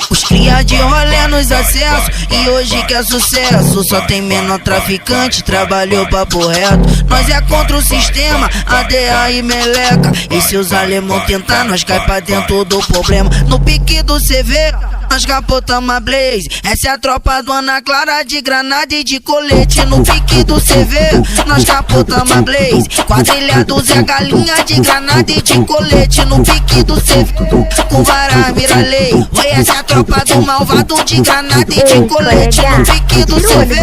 Os cria de rolê nos acessos e hoje que é sucesso. Só tem menor traficante, trabalhou papo reto. Nós é contra o sistema, ADA e meleca. E se os alemão tentar, nós cai pra dentro do problema. No pique do CV, nós capotamos a Blaze. Essa é a tropa do Ana Clara de granada e de colete. No pique do CV, nós capotamos a Blaze. Quadrilha do Zé Galinha de granada e de colete. No pique do CV, com vara mira lei. Oi, essa é a tropa do malvado de granada e de colete. No pique do CV,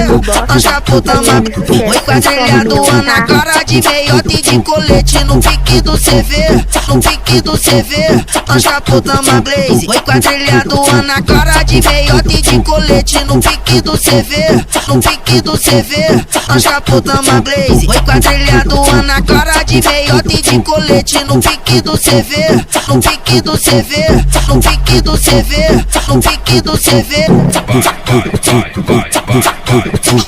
nós capotamos a Blaze. Oi, quadrilha do Ana Clara de meiota e de colete. No pique do CV, no pique do CV, nós capotamos a Blaze. Oi, quadrilha do Ana Clara de meiota e de colete. No pique do CV, no pique do CV, nós capotamos a Blaze. Oi, quadrilha do Ana Clara de meiota e de colete. No pique do CV, no pique do CV, no pique do CV, no pique do CV.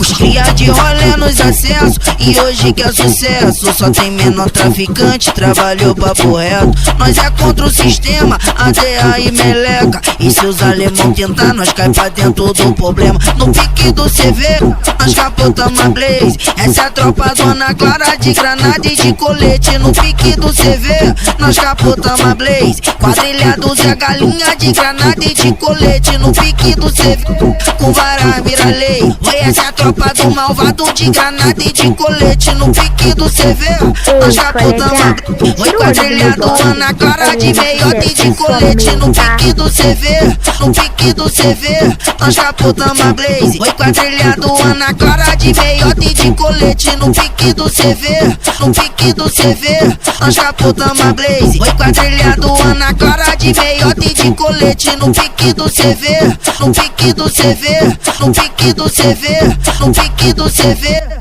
Os cria de rolê nos acessos e hoje que é sucesso. Só tem menor traficante, trabalhou papo reto. Nós é contra o sistema, ADA e meleca. E se os alemão tentar, nós cai pra dentro do problema. No pique do CV, nós capotamos a Blaze. Essa é a tropa do Ana Clara de granada e de colete. No pique do CV, nós capotamos a Blaze. Quadrilha do Zé Galinha de granada e de colete. No pique do CV, com vara mira lei. Oi, essa é a tropa do malvado de granada e de colete. No pique do CV, nós capotamos a Blaze. Oi, quadrilha do Ana Clara de meiota e de colete. No pique do CV, no pique do CV, nós capotamos a Blaze. Oi, quadrilha do Ana Clara de meiota e de colete. No pique do CV, no pique do CV, nós capotamos a Blaze. Oi, quadrilha do Ana Clara de meiota e de colete. No pique do CV, no pique do CV, no pique do CV, no pique do CV.